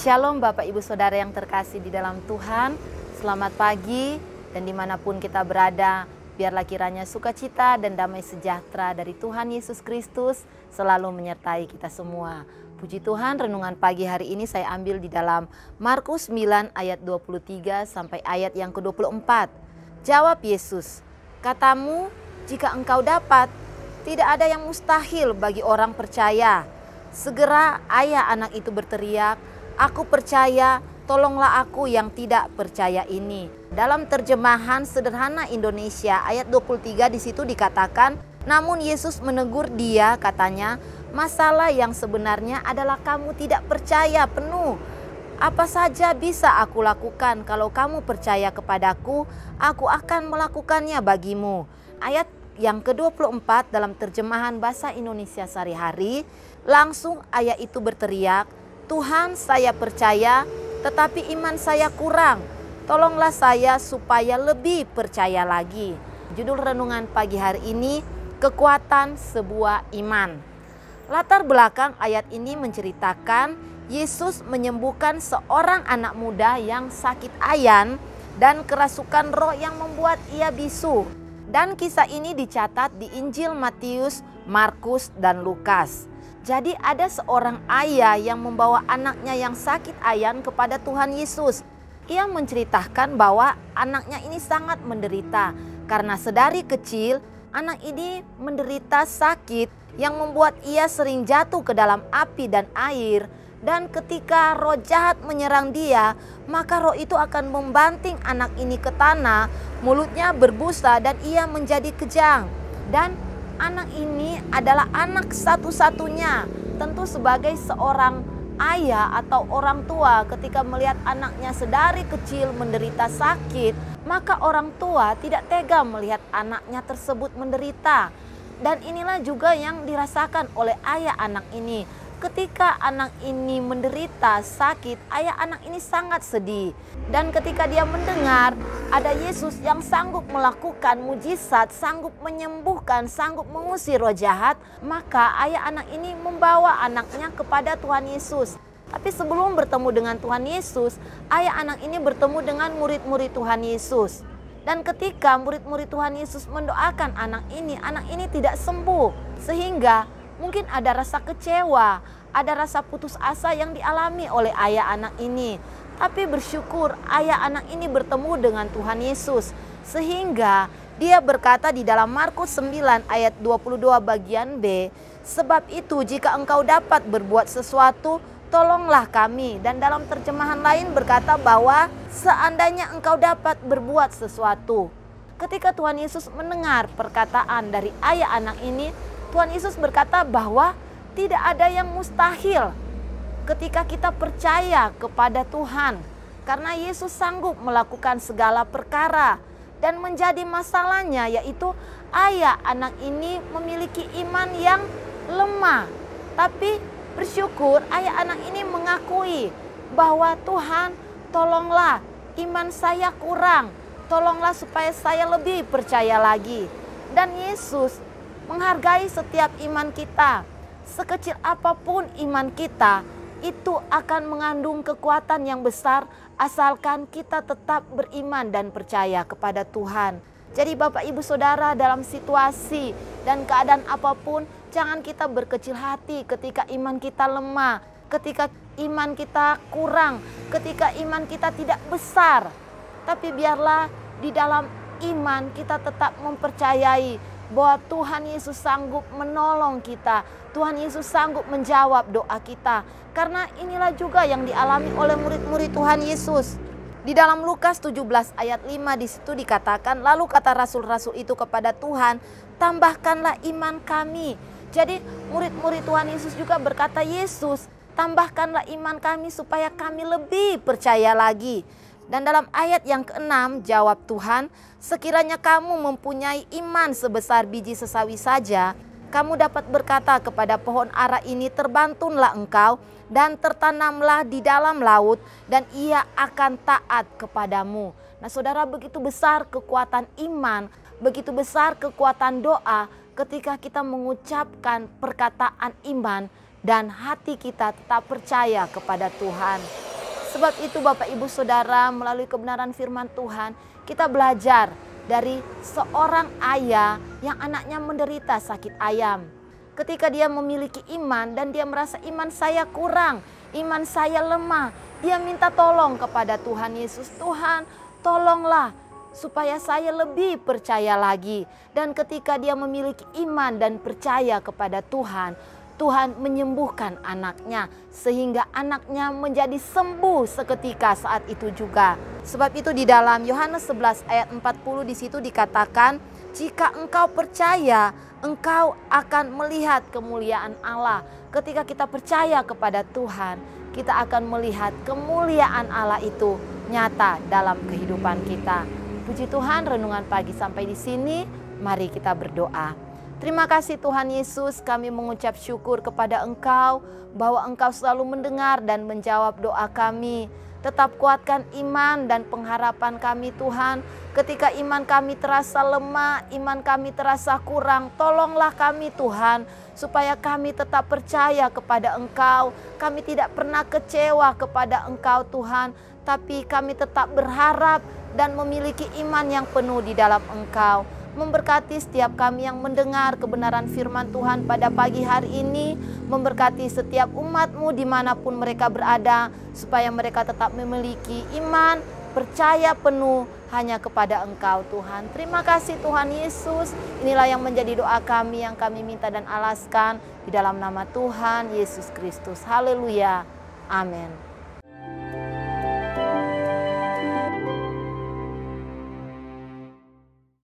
Shalom Bapak Ibu Saudara yang terkasih di dalam Tuhan. Selamat pagi dan dimanapun kita berada, biarlah kiranya sukacita dan damai sejahtera dari Tuhan Yesus Kristus selalu menyertai kita semua. Puji Tuhan, renungan pagi hari ini saya ambil di dalam Markus 9 ayat 23 sampai ayat yang ke-24. Jawab Yesus, katamu jika engkau dapat, tidak ada yang mustahil bagi orang percaya. Segera ayah anak itu berteriak, aku percaya, tolonglah aku yang tidak percaya ini. Dalam terjemahan sederhana Indonesia ayat 23 di situ dikatakan, namun Yesus menegur dia, katanya, masalah yang sebenarnya adalah kamu tidak percaya penuh. Apa saja bisa aku lakukan kalau kamu percaya kepadaku, aku akan melakukannya bagimu. Ayat yang ke-24 dalam terjemahan bahasa Indonesia sehari-hari, langsung ayat itu berteriak, Tuhan, saya percaya, tetapi iman saya kurang. Tolonglah saya supaya lebih percaya lagi. Judul renungan pagi hari ini, kekuatan sebuah iman. Latar belakang ayat ini menceritakan Yesus menyembuhkan seorang anak muda yang sakit ayan dan kerasukan roh yang membuat ia bisu. Dan kisah ini dicatat di Injil Matius, Markus, dan Lukas. Jadi ada seorang ayah yang membawa anaknya yang sakit ayan kepada Tuhan Yesus. Ia menceritakan bahwa anaknya ini sangat menderita karena sedari kecil anak ini menderita sakit yang membuat ia sering jatuh ke dalam api dan air. Dan ketika roh jahat menyerang dia, maka roh itu akan membanting anak ini ke tanah, mulutnya berbusa dan ia menjadi kejang. Dan anak ini adalah anak satu-satunya. Tentu sebagai seorang ayah atau orang tua, ketika melihat anaknya sedari kecil menderita sakit, maka orang tua tidak tega melihat anaknya tersebut menderita. Dan inilah juga yang dirasakan oleh ayah anak ini. Ketika anak ini menderita sakit, ayah anak ini sangat sedih. Dan ketika dia mendengar ada Yesus yang sanggup melakukan mujizat, sanggup menyembuhkan, sanggup mengusir roh jahat, maka ayah anak ini membawa anaknya kepada Tuhan Yesus. Tapi sebelum bertemu dengan Tuhan Yesus, ayah anak ini bertemu dengan murid-murid Tuhan Yesus. Dan ketika murid-murid Tuhan Yesus mendoakan anak ini tidak sembuh. Sehingga mungkin ada rasa kecewa, ada rasa putus asa yang dialami oleh ayah anak ini. Tapi bersyukur ayah anak ini bertemu dengan Tuhan Yesus. Sehingga dia berkata di dalam Markus 9 ayat 22 bagian B, sebab itu jika engkau dapat berbuat sesuatu, tolonglah kami. Dan dalam terjemahan lain berkata bahwa seandainya engkau dapat berbuat sesuatu. Ketika Tuhan Yesus mendengar perkataan dari ayah anak ini, Tuhan Yesus berkata bahwa tidak ada yang mustahil ketika kita percaya kepada Tuhan. Karena Yesus sanggup melakukan segala perkara. Dan menjadi masalahnya yaitu ayah anak ini memiliki iman yang lemah. Tapi bersyukur ayah anak ini mengakui bahwa Tuhan, tolonglah, iman saya kurang. Tolonglah supaya saya lebih percaya lagi. Dan Yesus menghargai setiap iman kita. Sekecil apapun iman kita, itu akan mengandung kekuatan yang besar asalkan kita tetap beriman dan percaya kepada Tuhan. Jadi Bapak Ibu Saudara, dalam situasi dan keadaan apapun, jangan kita berkecil hati ketika iman kita lemah, ketika iman kita kurang, ketika iman kita tidak besar. Tapi biarlah di dalam iman kita tetap mempercayai bahwa Tuhan Yesus sanggup menolong kita. Tuhan Yesus sanggup menjawab doa kita. Karena inilah juga yang dialami oleh murid-murid Tuhan Yesus. Di dalam Lukas 17 ayat 5 di situ dikatakan, lalu kata rasul-rasul itu kepada Tuhan, tambahkanlah iman kami. Jadi murid-murid Tuhan Yesus juga berkata, Yesus, tambahkanlah iman kami supaya kami lebih percaya lagi. Dan dalam ayat yang ke-6 jawab Tuhan, sekiranya kamu mempunyai iman sebesar biji sesawi saja, kamu dapat berkata kepada pohon ara ini, terbantunlah engkau dan tertanamlah di dalam laut, dan ia akan taat kepadamu. Nah saudara, begitu besar kekuatan iman, begitu besar kekuatan doa ketika kita mengucapkan perkataan iman dan hati kita tetap percaya kepada Tuhan. Sebab itu Bapak Ibu Saudara, melalui kebenaran firman Tuhan, kita belajar dari seorang ayah yang anaknya menderita sakit ayam. Ketika dia memiliki iman dan dia merasa iman saya kurang, iman saya lemah, dia minta tolong kepada Tuhan Yesus. Tuhan, tolonglah supaya saya lebih percaya lagi. Dan ketika dia memiliki iman dan percaya kepada Tuhan, Tuhan menyembuhkan anaknya sehingga anaknya menjadi sembuh seketika saat itu juga. Sebab itu di dalam Yohanes 11 ayat 40 di situ dikatakan, jika engkau percaya, engkau akan melihat kemuliaan Allah. Ketika kita percaya kepada Tuhan, kita akan melihat kemuliaan Allah itu nyata dalam kehidupan kita. Puji Tuhan, renungan pagi sampai di sini. Mari kita berdoa. Terima kasih Tuhan Yesus, kami mengucap syukur kepada Engkau bahwa Engkau selalu mendengar dan menjawab doa kami. Tetap kuatkan iman dan pengharapan kami Tuhan. Ketika iman kami terasa lemah, iman kami terasa kurang, tolonglah kami Tuhan, supaya kami tetap percaya kepada Engkau. Kami tidak pernah kecewa kepada Engkau Tuhan, tapi kami tetap berharap dan memiliki iman yang penuh di dalam Engkau. Memberkati setiap kami yang mendengar kebenaran firman Tuhan pada pagi hari ini. Memberkati setiap umat-Mu dimanapun mereka berada, supaya mereka tetap memiliki iman, percaya penuh hanya kepada Engkau Tuhan. Terima kasih Tuhan Yesus. Inilah yang menjadi doa kami yang kami minta dan alaskan di dalam nama Tuhan Yesus Kristus. Haleluya. Amin.